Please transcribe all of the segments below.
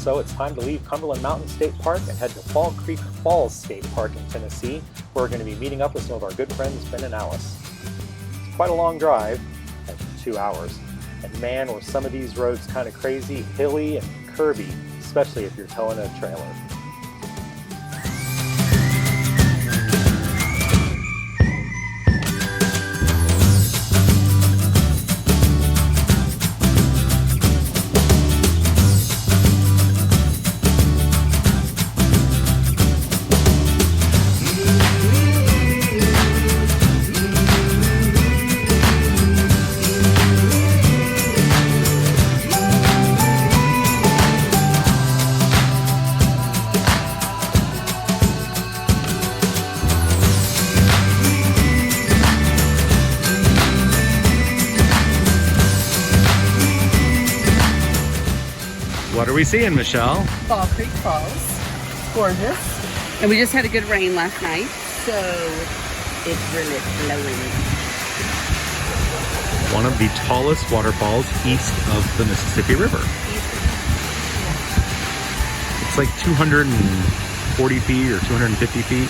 so, it's time to leave Cumberland Mountain State Park and head to Fall Creek Falls State Park in Tennessee, where we're going to be meeting up with some of our good friends, Ben and Alice. It's quite a long drive, like 2 hours, and man, were some of these roads kind of crazy, hilly, and curvy, especially if you're towing a trailer. What are we seeing, Michelle? Fall Creek Falls. It's gorgeous. And we just had a good rain last night, so it's really flowing. One of the tallest waterfalls east of the Mississippi River. It's like 240 feet or 250 feet.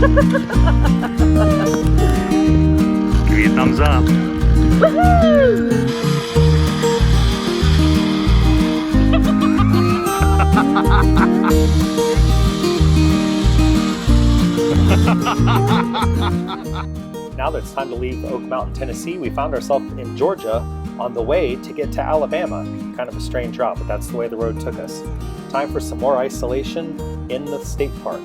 Give me a thumbs up. Now that it's time to leave Oak Mountain, Tennessee, we found ourselves in Georgia on the way to get to Alabama. Kind of a strange route, but that's the way the road took us. Time for some more isolation in the state park.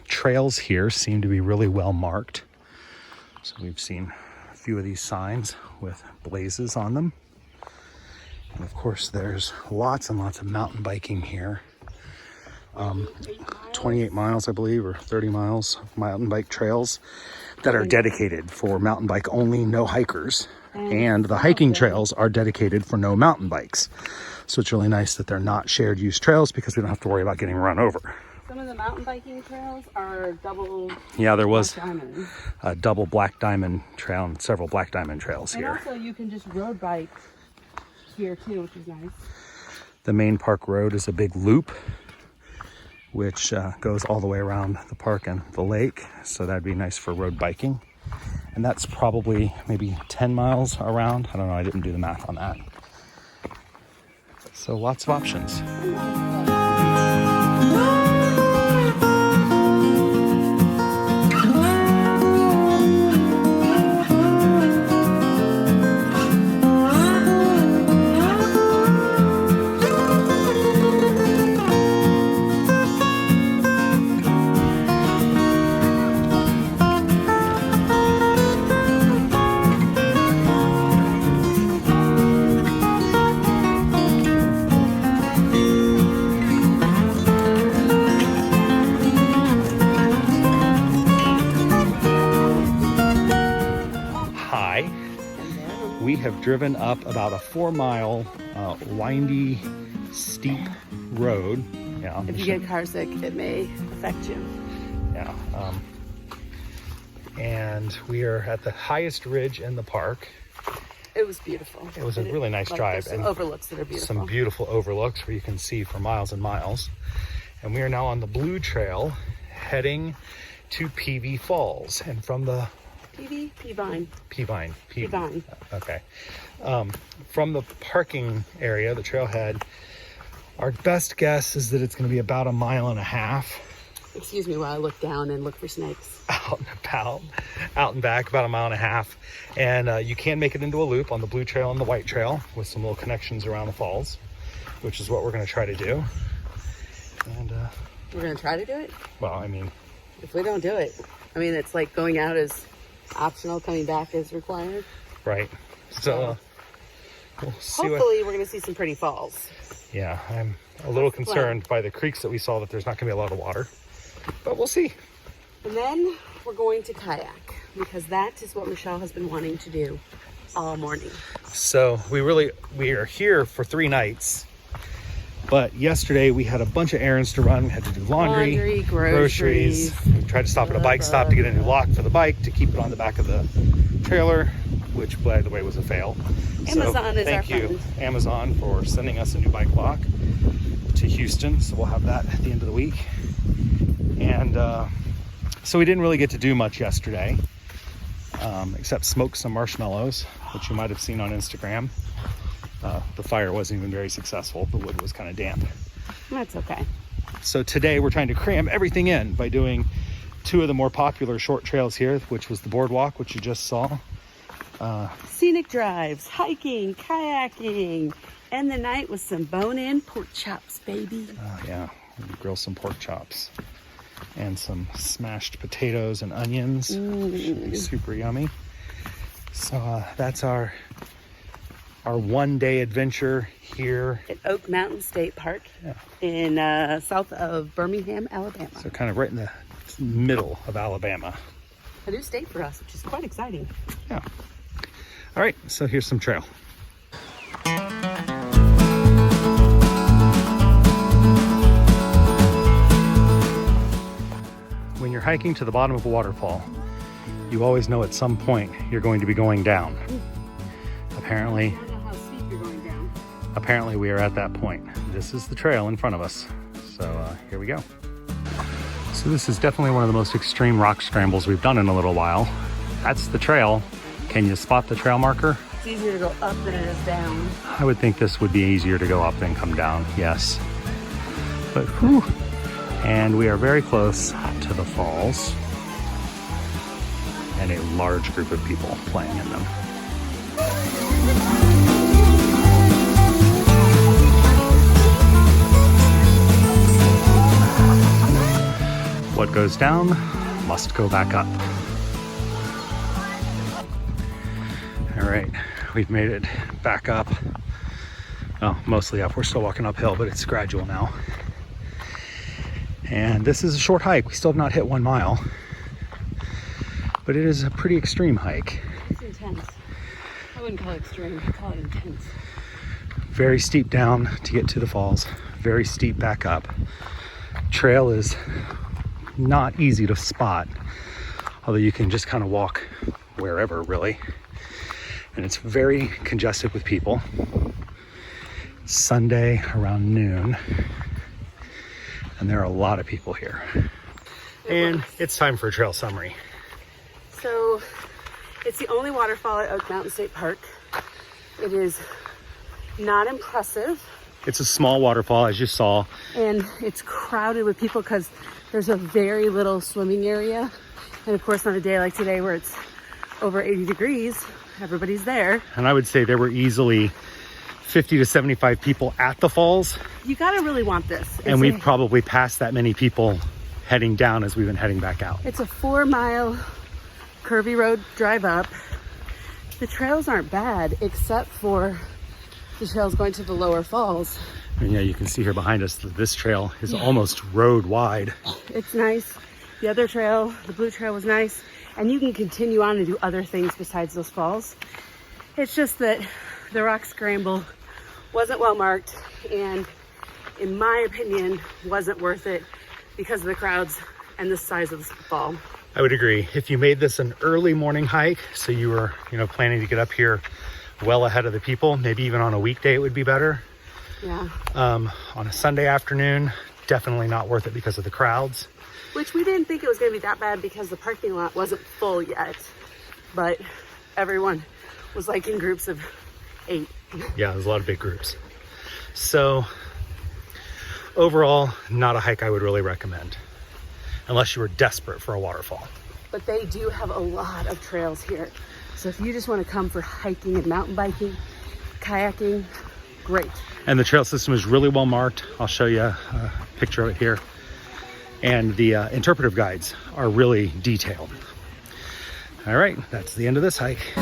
Trails here seem to be really well marked. So we've seen a few of these signs with blazes on them. And of course there's lots and lots of mountain biking here. 28 miles, I believe, or 30 miles of mountain bike trails that are dedicated for mountain bike only, no hikers. And the hiking trails are dedicated for no mountain bikes. So it's really nice that they're not shared use trails because we don't have to worry about getting run over. Some of the mountain biking trails are double. Yeah, there was diamond. a double black diamond trail and several black diamond trails And here. also you can just road bike here too, which is nice. The main park road is a big loop, which goes all the way around the park and the lake. So that'd be nice for road biking. And that's probably maybe 10 miles around. I don't know, I didn't do the math on that. So lots of options. We have driven up about a 4-mile windy, steep road. Yeah, if you get car sick, it may affect you. Yeah. And we are at the highest ridge in the park. It was beautiful. It was a really nice drive. And overlooks that are beautiful. Some beautiful overlooks where you can see for miles and miles. And we are now on the Blue Trail heading to PV Falls. And from the Peavine. Okay. From the parking area, the trailhead, our best guess is that it's going to be about 1.5 miles. Excuse me while I look down and look for snakes. Out and back, about 1.5 miles. And you can make it into a loop on the Blue Trail and the White Trail with some little connections around the falls, which is what we're going to try to do. And we're going to try to do it? Well, I mean, if we don't do it, I mean, it's like going out is optional, coming back is required. Right. So we'll see. Hopefully we're going to see some pretty falls. Yeah, I'm a little concerned by the creeks that we saw that there's not going to be a lot of water, but we'll see. And then we're going to kayak because that is what Michelle has been wanting to do all morning. So we are here for 3 nights. But yesterday we had a bunch of errands to run. We had to do laundry, groceries. We tried to stop at a bike stop to get a new lock for the bike to keep it on the back of the trailer, which, by the way, was a fail. Amazon is our friend. Thank you, Amazon, for sending us a new bike lock to Houston. So we'll have that at the end of the week. And so we didn't really get to do much yesterday, except smoke some marshmallows, which you might have seen on Instagram. The fire wasn't even very successful. The wood was kind of damp. That's okay. So today we're trying to cram everything in by doing two of the more popular short trails here, which was the boardwalk, which you just saw. Scenic drives, hiking, kayaking, and the night with some bone-in pork chops, baby. Yeah, we grill some pork chops and some smashed potatoes and onions. Should be super yummy. So that's our one-day adventure here At Oak Mountain State Park in south of Birmingham, Alabama. So kind of right in the middle of Alabama. A new state for us, which is quite exciting. Yeah. All right, so here's some trail. When you're hiking to the bottom of a waterfall, you always know at some point you're going to be going down. Apparently, Apparently we are at that point. This is the trail in front of us. So here we go. So this is definitely one of the most extreme rock scrambles we've done in a little while. That's the trail. Can you spot the trail marker? It's easier to go up than it is down. I would think this would be easier to go up than come down, yes. But whew. And we are very close to the falls and a large group of people playing in them. What goes down must go back up. All right, we've made it back up. Oh, mostly up. We're still walking uphill, but it's gradual now. And this is a short hike. We still have not hit 1 mile, but it is a pretty extreme hike. It's intense. I wouldn't call it extreme, I'd call it intense. Very steep down to get to the falls, very steep back up. Trail is not easy to spot, although you can just kind of walk wherever really. And it's very congested with people. It's Sunday around noon, and there are a lot of people here. And it's time for a trail summary. So it's the only waterfall at Oak Mountain State Park. It is not impressive. It's a small waterfall, as you saw. And it's crowded with people because there's a very little swimming area. And of course, on a day like today where it's over 80 degrees, everybody's there. And I would say there were easily 50 to 75 people at the falls. You gotta really want this. And we've probably passed that many people heading down as we've been heading back out. It's a 4-mile curvy road drive up. The trails aren't bad, except for the trails going to the lower falls. And yeah, you can see here behind us that this trail is almost road wide. It's nice. The other trail, the blue trail, was nice. And you can continue on and do other things besides those falls. It's just that the rock scramble wasn't well marked, and in my opinion, wasn't worth it because of the crowds and the size of the fall. I would agree. If you made this an early morning hike, so you were, planning to get up here well ahead of the people, maybe even on a weekday it would be better. Yeah. On a Sunday afternoon, definitely not worth it because of the crowds. Which we didn't think it was going to be that bad because the parking lot wasn't full yet, but everyone was like in groups of 8. Yeah, there's a lot of big groups. So overall, not a hike I would really recommend unless you were desperate for a waterfall. But they do have a lot of trails here. So if you just want to come for hiking and mountain biking, kayaking, great. And the trail system is really well marked. I'll show you a picture of it here. And the interpretive guides are really detailed. All right, that's the end of this hike.